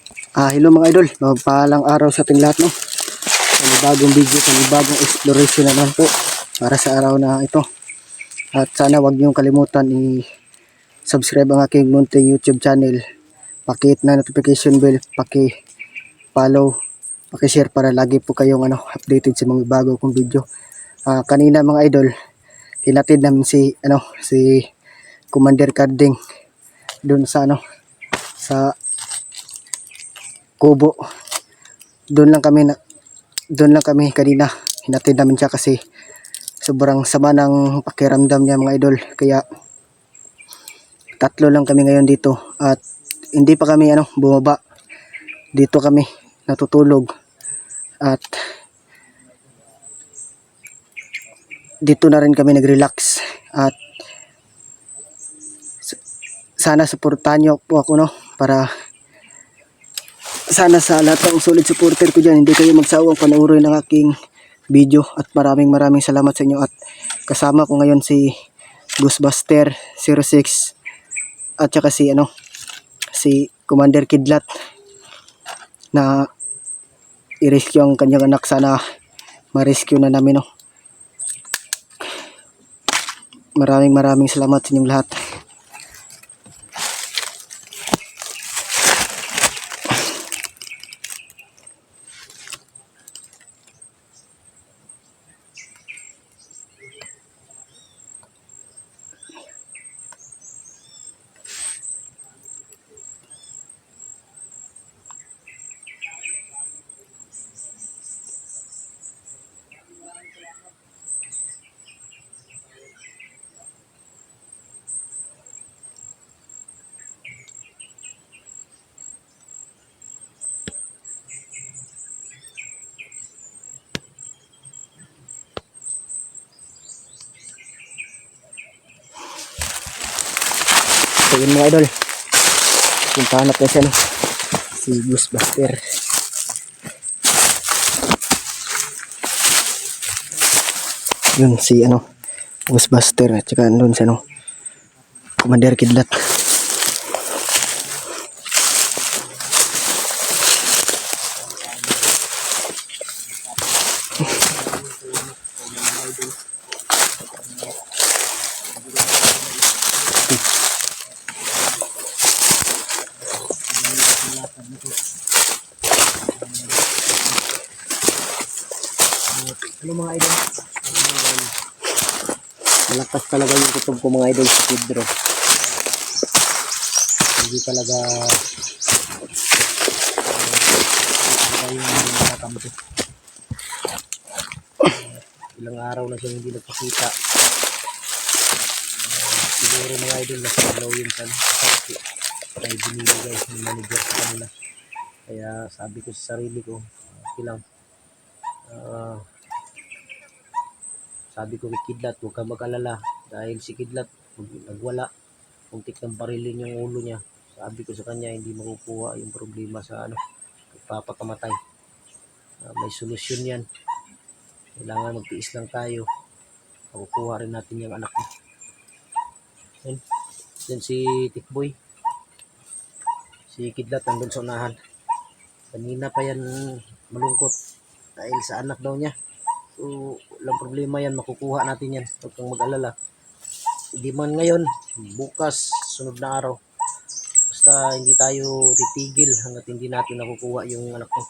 Hello mga idol, magpalang araw sa ating lahat, no? Bagong video, bagong exploration naman po para sa araw na ito. At sana wag niyong kalimutan i-subscribe ang aking munting YouTube channel. Paki-hit na notification bell, paki-follow, paki-share para lagi po kayong updated sa mga bago kong video. Kanina mga idol, hinatid namin si Commander Carding doon sa sa Kubo. Doon lang kami kanina. Hinatid namin siya kasi sobrang sama ng pakiramdam niya mga idol. Kaya tatlo lang kami ngayon dito at hindi pa kami bumaba. Dito kami natutulog at dito na rin kami nag-relax at sana suportahan niyo po ako, no, para sana sa lahat ng solid supporter ko dyan, hindi kayo magsawang panoorin ng aking video. At maraming salamat sa inyo. At kasama ko ngayon si Ghostbuster 06 at saka si Commander Kidlat na i-rescue ang kanyang anak. Sana ma-rescue na namin, no. Maraming salamat sa inyong lahat. So yun mga idol, puntahan natin siya, no, si Ghostbuster. Yun si Ghostbuster at saka andun si Commander Kidlat. Mga idol, malakas talaga yung kutob ko mga idol sa Pedro. Hindi talaga yung nakakampi. Ilang araw na siya hindi nagpakita. Siguro mga idol nasa ilaw yun sa ay binibigay ng manager sa kanila. Kaya sabi ko sa sarili ko, okay lang. Sabi ko kay Kidlat, huwag kang mag-alala dahil si Kidlat nagwala, muntik ng barilin yung ulo niya. Sabi ko sa kanya, hindi makukuha yung problema sa pagpapakamatay. May solusyon yan. Kailangan magtiis lang tayo. Makukuha rin natin yung anak niya. Yan si Tikboy. Si Kidlat nandun sa unahan. Kanina pa yan malungkot dahil sa anak daw niya. So, walang problema yan, makukuha natin yan. Huwag kang mag-alala. Hindi man ngayon, bukas, sunod na araw. Basta hindi tayo titigil hanggat hindi natin nakukuha yung anak mo.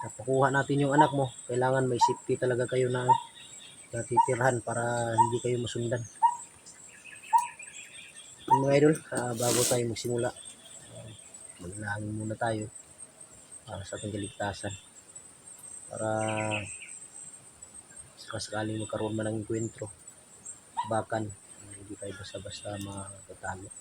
Nakukuha natin yung anak mo, kailangan may safety talaga kayo na natitirhan para hindi kayo masundan. Mga idol, bago tayo magsimula, magnalangin muna tayo para sa ating kaligtasan. Para sakaling magkaroon man ng enkwentro, bakan, hindi tayo basta-basta matatalo.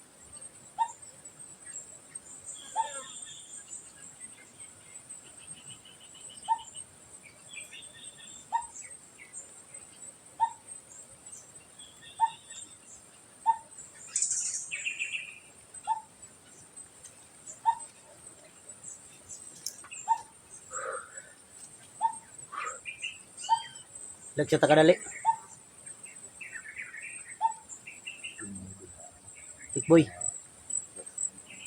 Nagtsata ka dali. Tikboy,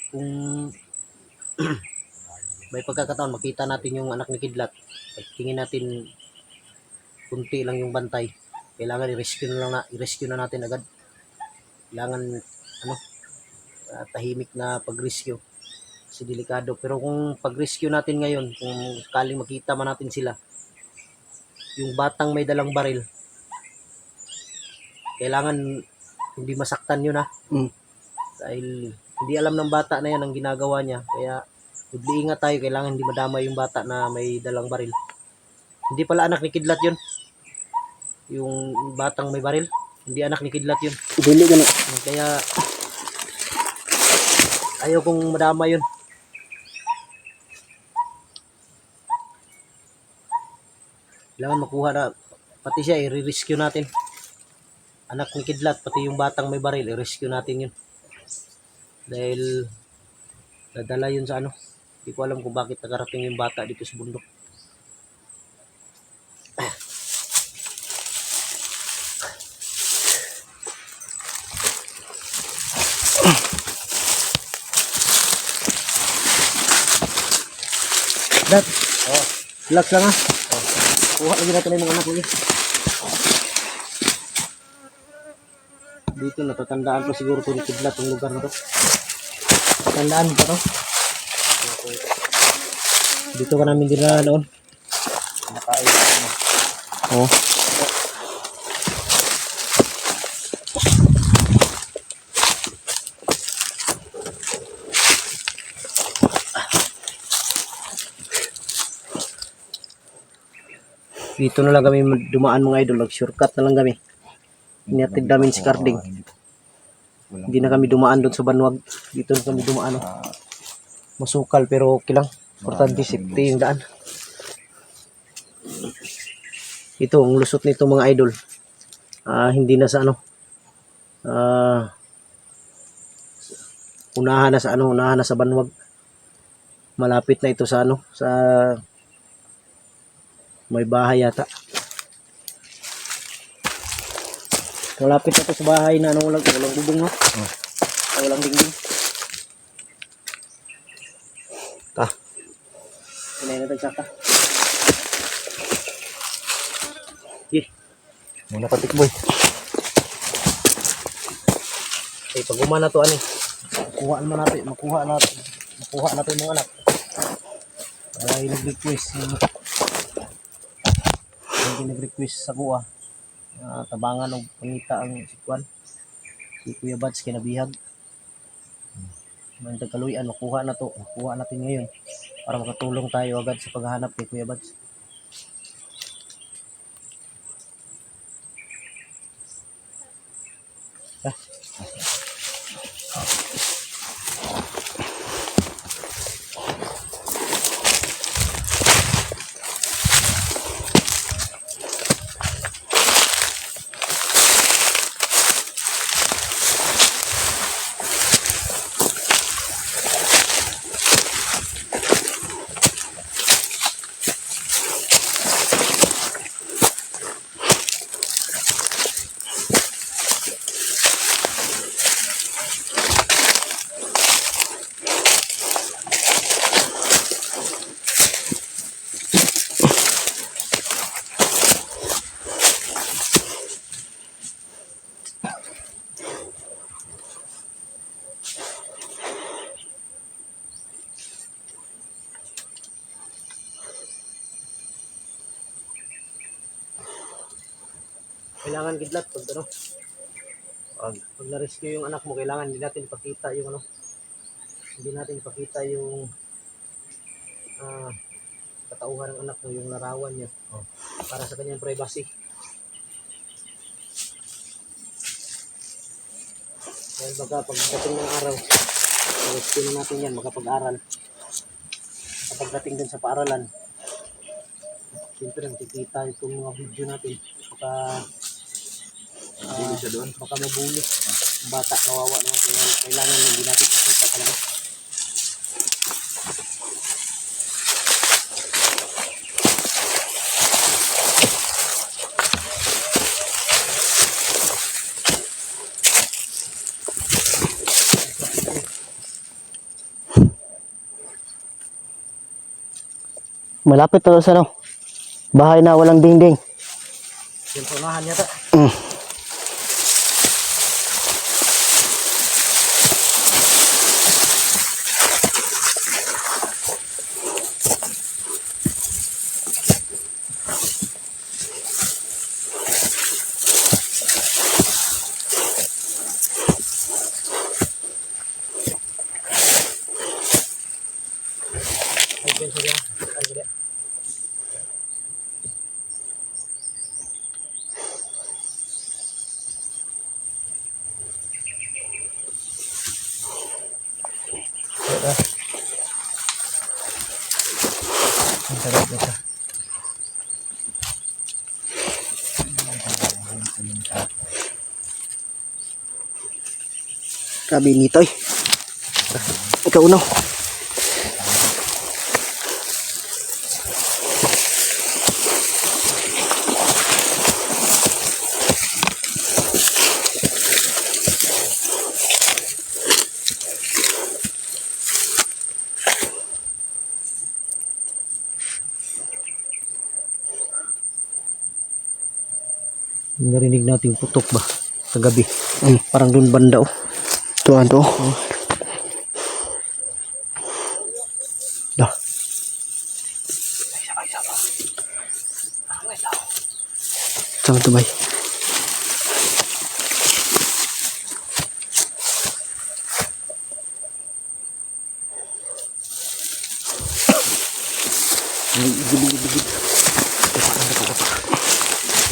kung may pagkakataon makita natin yung anak ni Kidlat. Tingin natin kunti lang yung bantay. Kailangan i-rescue na natin agad. Kailangan tahimik na pag-rescue. Kasi delikado. Pero kung pag-rescue natin ngayon, kung sakaling makita man natin sila, yung batang may dalang baril, kailangan hindi masaktan yun dahil hindi alam ng bata na yan ang ginagawa niya. Kaya ingat tayo, kailangan hindi madama yung bata na may dalang baril. Hindi pala anak ni Kidlat yun. Yung batang may baril, hindi anak ni Kidlat yun. Dili gani. Kaya ayaw kong madama yun. Kailangan makuha na, pati siya i-rescue natin. Anak ni Kidlat, pati yung batang may baril, i-rescue natin yun. Dahil nadala yun sa hindi ko alam kung bakit nakarating yung bata dito sa bundok. Dat. Relax lang Kuha lagi natin yung mga anak lagi. Dito natatandaan pa siguro ito ni Kidlat yung lugar na to. Tandaan pa to. Dito ka namin dinala noon. Nakain. Oh. Dito na lang kami dumaan mga idol. Shortcut na lang kami. Inatid namin si Carding. Hindi na kami dumaan doon sa Banwag. Dito na kami dumaan. Masukal pero okay lang. Importante safety yung daan. Ito, ang lusot nito mga idol. Hindi na sa unahan na sa Banwag. Malapit na ito sa sa may bahay yata. Malapit na ito sa bahay na walang bubong walang dingding. Hinay na tagsaka. Muna patikboy. Okay, pag umana to makuha natin mga anak. Ay nag-request sa kuha. Tabangan og pangita ang sikwan. Si Kuya Bads kinabihag. Man tagkaluyan makuha natin ngayon para makatulong tayo agad sa paghahanap kay Kuya Bads. Kailangan Kidlat pag na-rescue yung anak mo, kailangan hindi natin ipakita yung katauhan ng anak mo, yung larawan niya para sa kanyang privacy. Dahil baka pagdating ng araw, rescue na natin yan, makapag-aral. Kapag dating din sa paaralan, siyempre nakikita itong mga video natin. Baka mabulit. Bata, kawawa naman. Kailangan hindi natin pakita talaga. Malapit to sa ano. Bahay na walang dingding. Yung tunahan yata. Mm. Grabe nito eh. Ikaw no. Narinig natin yung putok ba sa gabi. Parang doon banda oh. Tuan to. Dah. Sama tu bay. Gigit-gigit.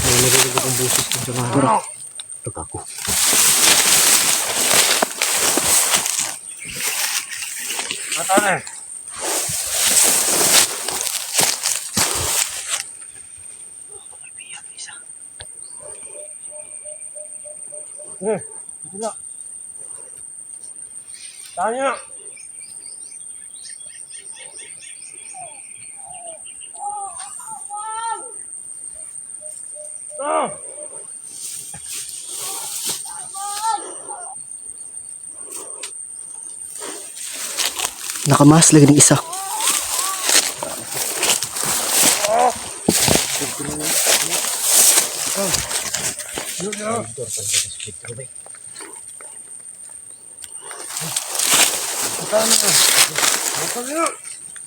Narinig akong busis ko sa mga. Ito ako. Matane. Wala. Tanya. Ah. Nakamas lagi ng isa.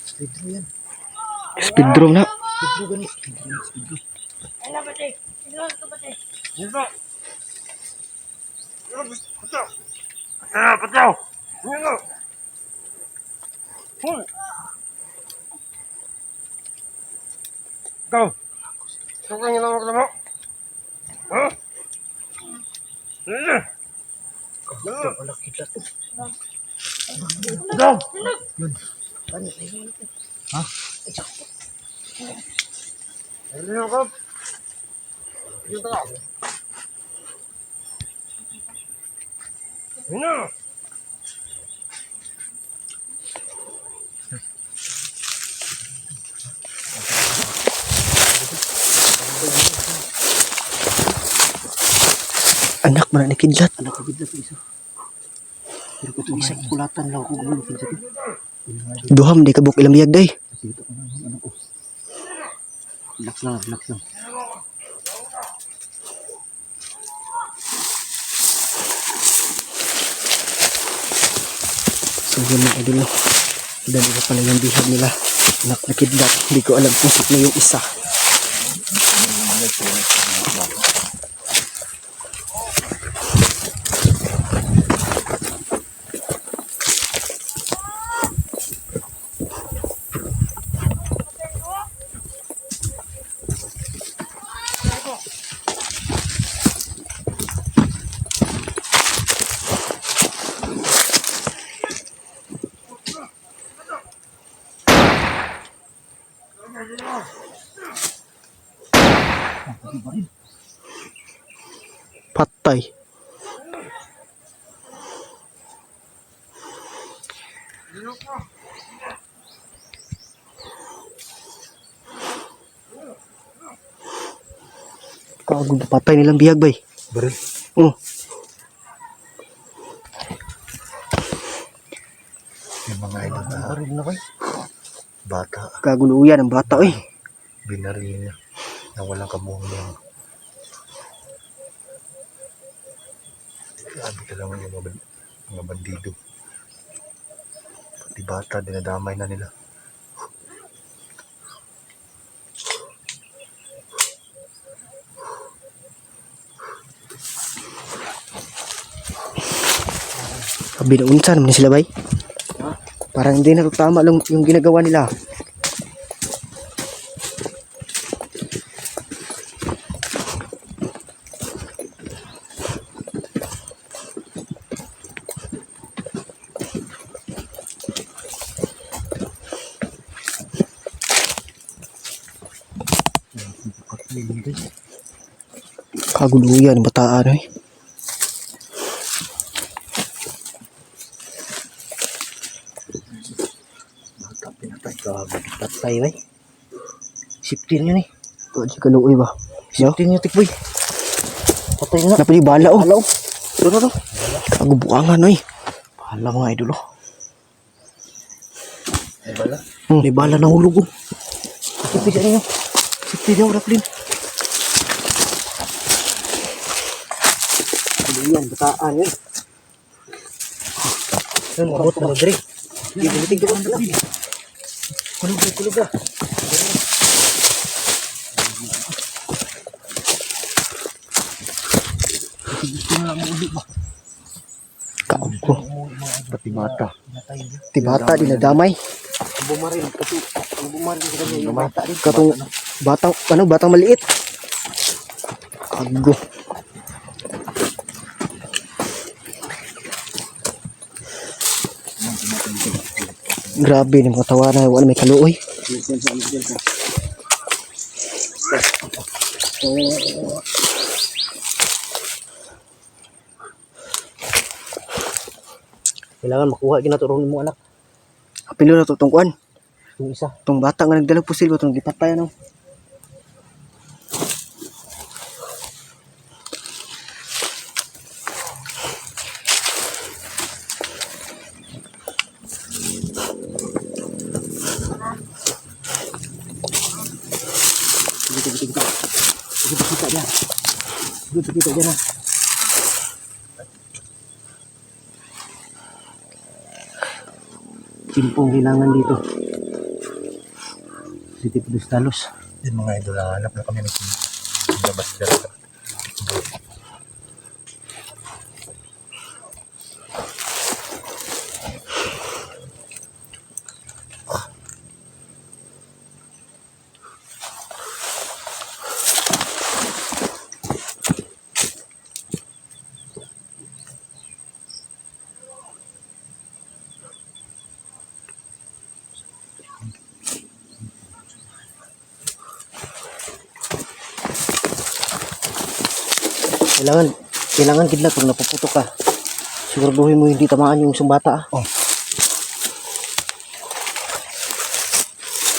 Speedro yan. Speed drone na. Speedro gani. Speedro. Pataw. Nino. Hoy. Go. Kung ano lang ako mo. Ha? Sige. Wala kita to. Go. Ha? Ano ko? Dito ka. Ano? Anak mana ni kidlat. Anak ko bigla isa. Pero ko to isa kulatan lang ako gulo kinsa to. Duham di kabuk ilang biyag day. Dito ko na anak ko. Relax lang, relax lang. So yun mga idol no. Dali na pala yung bihag nila. Anak na kidlat. Hindi ko alam kung saan na yung isa. Patay. Kagod patay nilang bihag bay. Baril. Oh. Yung mga idol na baril na bay. Bata, Kaguluyan ang bata eh. binaril niya na walang kabuhang niya. Grabe talaga yung mga bandido. Pati bata, dinadamay na nila. Sabi na unsa naman sila bay. Parang hindi na tama lang yung ginagawa nila. Kaguluyan ang bataan eh. Bata, pinatay. Grabe, patay bay. Siptin yun eh. Pwede si kaluoy ba? No? Siptin yun, tikboy. Patay nga. Napali bala oh. Halo. Ito. Kagubuangan eh. Bahala mga idol oh. Ay bala. May bala na hulog oh. Siptin siya ninyo. Siptin niyo, Raplin. Kaguluyan bataan eh. Yun, mabot na nagdiri. Ibulitin ko lang. Kulog ka. Kago. Pati bata. Ti bata dinadamay. Ang bumaril sa kanya yung bata rin. Katong batang maliit. Kago. Grabe ng mga tawanan, wala may kaluoy. Kailangan makuha ginaturong mo anak. Apilo na to tong kuan. Yung isa. Tong bata nga nagdalag pusil ba tong gipatay ano. Kita dia na. Timpong hilangan dito. Sitip dos talos. Yan mga idol, hanap na kami ng labas dyan. Kailangan kidlat pag napuputok ka. Siguraduhin mo hindi tamaan yung isang bata. Oh.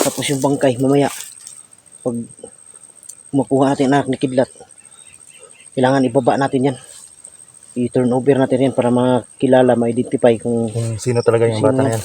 Tapos yung bangkay mamaya pag makuha natin anak ni kidlat, kailangan ibaba natin yan. I-turn over natin yan para makilala, ma-identify kung Kung sino talaga yung bata na yan.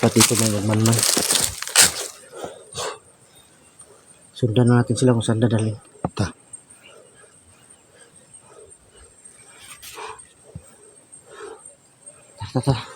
dapat dito may magmanman. Sundan na natin sila kung saan dadalhin. Ta. Tara.